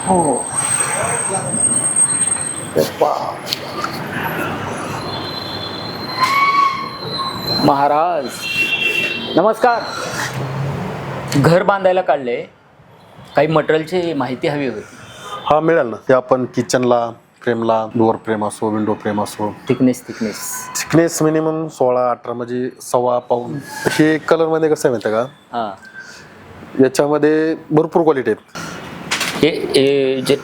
हो. महाराज नमस्कार. घर बांधायला काढले, काही मटेरियलची माहिती हवी होती. हा मिळेल ना. ते आपण किचनला फ्रेमला डोअर फ्रेम असो विंडो फ्रेम असो थिकनेस मिनिमम 16-18 म्हणजे 1.25 पाऊंड. हे कलर मध्ये कसं आहे माहिती आहे का, हां याच्यामध्ये भरपूर क्वालिटी आहेत. हे जे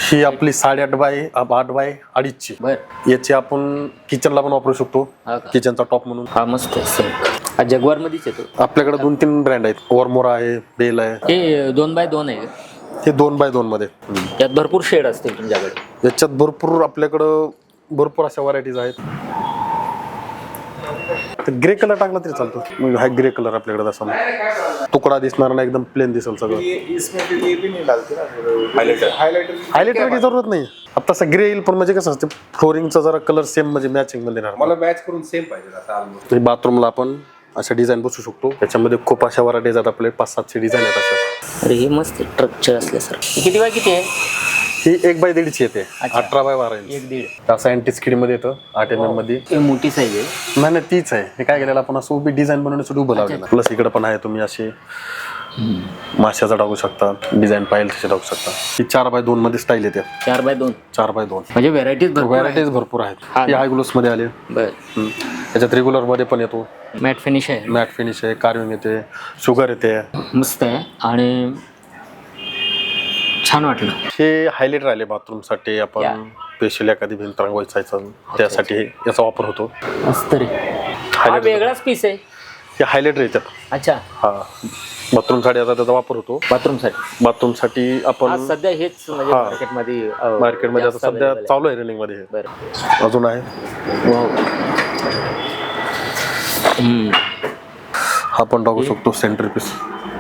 ही आपली 8.5 बाय 8.5 बर याची आपण किचनला पण वापरू शकतो. हा का? किचनचा टॉप म्हणून हा मस्त आहे सेम. हा जगवार मध्येच येतो. आपल्याकडे 2-3 ब्रँड आहेत. ओरमोरा आहे, बेल आहे. हे 2x2 आहे. हे 2x2 मध्ये. त्यात भरपूर शेड असतील तुमच्याकडे. याच्यात भरपूर आपल्याकडं भरपूर अशा व्हरायटीज आहेत. ग्रे कलर टाकला तरी चालतो. हा ग्रे कलर आपल्याकडे तसा तुकडा दिसणार नाही, एकदम प्लेन दिसेल सगळं. हायलाइटरची जरूरत नाही. आता तसा ग्रे येईल, पण म्हणजे कसं असते फ्लोरिंगचा जरा कलर सेम म्हणजे मॅचिंग मध्ये येणार. मला मॅच करून सेम पाहिजे आता ऑलमोस्ट. बाथरूमला आपण अशा डिझाईन बसू शकतो. त्याच्यामध्ये खूप अशा व्हरायटीज आहेत. आपले 5-7 डिझाईन आहेत अशा. अरे हे मस्त ट्रकचर असल्यासारखं. किती बाय किती आहे? ही 1x1.5 येते. 18x12 inch. 1.5 असं अँटी स्किड मध्ये येतं 8 mm मध्ये. हे मोठी साईज आहे. नाही नाही तीच आहे. हे काय केलेलं आपण असं उभी डिझाईन बनवण्यासाठी उभं लावलेलं. प्लस इकडे पण आहे, तुम्ही असे माशाचा टाकू शकता, डिझाईन पाहिजे तसे टाकू शकता. ही 4x2 मध्ये स्टाईल येते. 4x2 4x2 म्हणजे व्हरायटीज भरपूर आहेत. ही हाय ग्लोस मध्ये आले. बर. त्याच्यात रेग्युलर मध्ये पण येतो. मॅट फिनिश आहे. मॅट फिनिश आहे, कार्विंग येते, शुगर येते. मस्त आहे आणि छान वाटलं. हे हायलाइट राहिले बाथरूम साठी. आपण स्पेशल एखादी भिंत रंगवायचं त्यासाठी याचा वापर होतो. मस्त रे. हा वेगळाच पीस आहे. हे हायलाइटर येतात. अच्छा. हा बाथरूम साठी आता त्याचा वापर होतो. बाथरूम साठी आपण सध्या हेच म्हणजे हा. मार्केटमध्ये आता सध्या चालू आहे रनिंग मध्ये. बरं. अजून आहे. हा पण टाकू शकतो सेंटर पीस.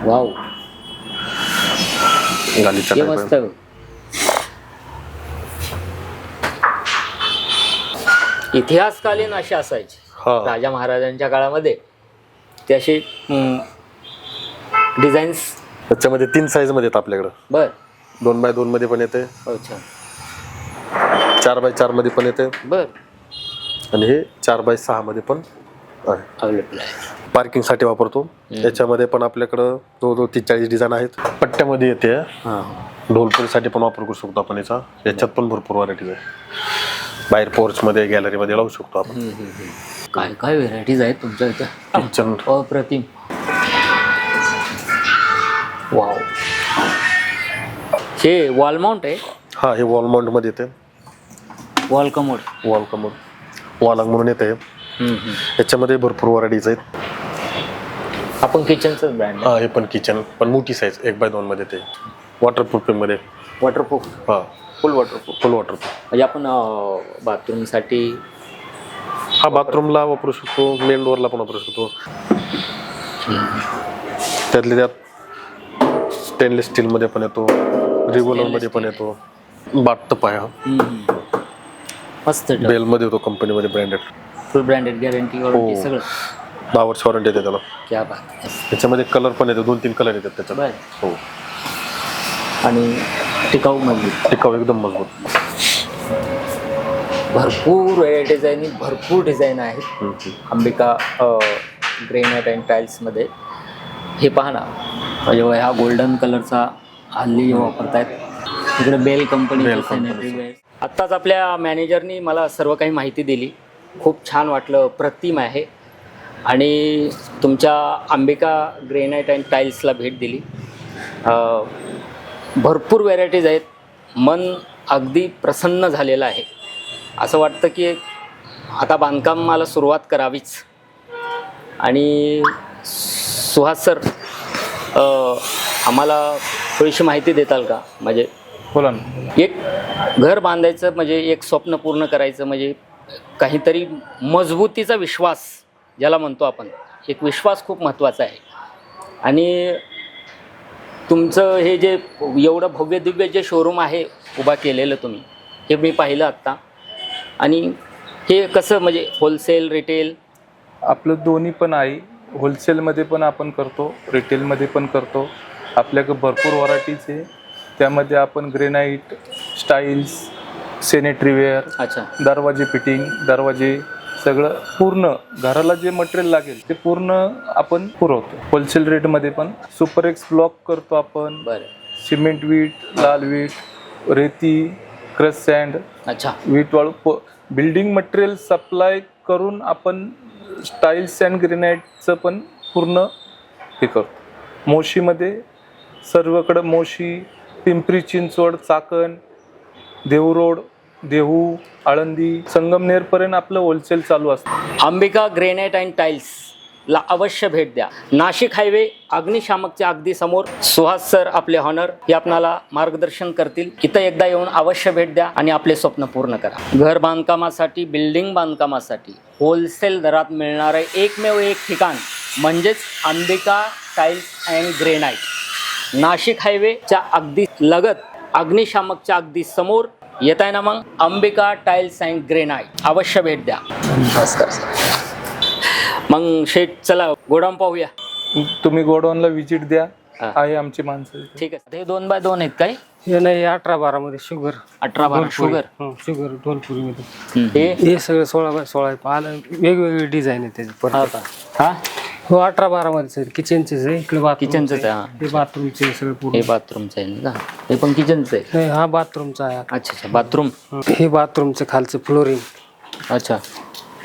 वाव गालीच्या हे type मस्त. आहे. इतिहासकालीन असे असायचे हा. राजा महाराजांच्या काळामध्ये. ते असे डिझाईन्स. त्याच्यामध्ये 3 साईज मध्ये येतात आपल्याकडे. बर. 2x2 मध्ये पण येते, अच्छा. 4x4 मध्ये पण येते बर. आणि हे 4x6 मध्ये पण आहे. अवेलेबल आहे. पार्किंग साठी वापरतो. याच्यामध्ये पण आपल्याकडं 40 डिझाईन आहेत. पट्ट्यामध्ये येते. ढोलपुरीसाठी पण वापर करू शकतो आपण याचा. याच्यात पण भरपूर व्हरायटीज आहे. बाहेर पोर्च मध्ये गॅलरी मध्ये लावू शकतो आपण. काय काय व्हेरायटीज आहेत तुमच्या इथे. किचन अप्रतिम. वाव. हे वॉल माउंट आहे. हा हे वॉल माउंट मध्ये येते. Wall commode. Wall commode wall म्हणून येते. याच्यामध्ये भरपूर व्हरायटीज आहेत. आपण किचनचं ब्रँड. हा हे पण किचन पण मोठी साईज 1x2 मध्ये ते वॉटरप्रूफिंग मध्ये. वॉटरप्रूफ. हा फुल वॉटरप्रूफ. फुल वॉटरप्रूफ. म्हणजे आपण बाथरूमसाठी. हा बाथरूमला वापरू शकतो, मेन डोअरला पण वापरू शकतो. त्यातले त्यात स्टेनलेस स्टील मध्ये पण येतो, रेग्युलर मध्ये पण येतो. बाटटप आहे हा. मस्त. बेल मध्ये होतो, कंपनीमध्ये ब्रँडेड. फुल ब्रँडेड गॅरंटी वॉरंटी सगळं. 10 वर्ष वॉरंटी येते त्याला. क्या बात आहे. त्याच्यामध्ये कलर पण येतो, 2-3 कलर येतात त्याच्यात. बर. हो. आणि टिकाऊ मजबूत. टिकाऊ एकदम मजबूत. भरपूर व्हरायटीज आहे आणि भरपूर डिझाईन आहेत. अंबिका ग्रेनाइट अँड टाईल्समध्ये. हे पहा ना, म्हणजे ह्या गोल्डन कलरचा हल्ली वापरतायत. इकडे बेल कंपनी. आत्ताच आपल्या मॅनेजरनी मला सर्व काही माहिती दिली. खूप छान वाटलं. प्रतिम आहे. आणि तुमच्या अंबिका ग्रेनाइट अँड टाईल्सला भेट दिली. भरपूर व्हरायटीज आहेत. मन अगदी प्रसन्न झालेलं आहे. असं वाटतं की आता बांधकामाला सुरुवात करावीच. आणि सुहास सर, आम्हाला थोडीशी माहिती देताल का? म्हणजे बोला ना. एक घर बांधायचं म्हणजे एक स्वप्न पूर्ण करायचं म्हणजे काहीतरी मजबूतीचा विश्वास ज्याला म्हणतो आपण. एक विश्वास खूप महत्त्वाचा आहे. आणि तुमचं हे जे एवढं भव्य दिव्य जे शोरूम आहे उभा केलेलं तुम्ही, हे मी पाहिलं आत्ता. आणि हे कसं म्हणजे होलसेल रिटेल? आपलं दोन्ही पण आहे. होलसेलमध्ये पण आपण करतो, रिटेलमध्ये पण करतो. आपल्याकडे भरपूर व्हरायटीज आहे. त्यामध्ये आपण ग्रेनाइट, स्टाईल्स, सॅनिटरीवेअर, अच्छा. दरवाजे फिटिंग, दरवाजे सगळं पूर्ण घराला जे मटेरियल लागेल ते पूर्ण आपण पुरवतो. होलसेल रेटमध्ये पण सुपर एक्स ब्लॉक करतो आपण. बरं. सिमेंट वीट, लाल वीट, रेती, क्रश सँड, अच्छा. वीट वाळू, बिल्डिंग मटेरियल सप्लाय करून आपण स्टाईल्स अँड ग्रेनाइटचं पण पूर्ण हे करतो. मोशीमध्ये सर्वकडं मोशी, पिंपरी चिंचवड, चाकण, देहू, देहू, आळंदी, संगमनेरपर्यंत आपलं होलसेल चालू असतं. अंबिका ग्रेनाइट अँड टाईल्स ला अवश्य भेट द्या. नाशिक हायवे अग्निशामकच्या अगदी समोर सुहास सर आपले हॉनर हे आपणाला मार्गदर्शन करतील. इथं एकदा येऊन अवश्य भेट द्या आणि आपले स्वप्न पूर्ण करा. घर बांधकामासाठी, बिल्डिंग बांधकामासाठी होलसेल दरात मिळणारे एकमेव एक ठिकाण म्हणजेच Ambika tiles and granite. Nashik हायवेच्या अगदी लगत, अग्निशामकच्या अगदी समोर येत आहे ना. मग अंबिका टाईल्स अँड ग्रेनाइट अवश्य भेट द्या. नमस्कार सर. मग शेठ चला गोडाऊन पाहूया. तुम्ही गोडाऊनला व्हिजिट द्या, हा. आहे आमची माणसं. ठीक आहे. हे 2x2 आहेत काय? हे नाही 18-12 मध्ये शुगर 18-12 शुगर. शुगर ढोलपुरीमध्ये. हे हे सगळं 16x16 आहे. आलं वेगवेगळी डिझाईन आहे त्याची हा परत. का? हा हो 18-12 मध्ये किचनचेच आहे. इकडे बाथरूम, किचनचंच आहे. हा. हे बाथरूमचे सगळं पूर्ण. हे बाथरूमचं आहे ना. हे पण किचनचं आहे. नाही हा बाथरूमचा आहे. अच्छा अच्छा. बाथरूम. हे बाथरूमचं खालचं फ्लोरिंग. अच्छा.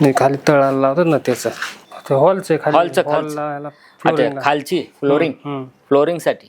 नाही खाली तळाला लावतात ना त्याचं. ते हॉलचं आहे. हॉलचं खालचं. हॉलला अच्छा खालची फ्लोरिंग. फ्लोरिंग साठी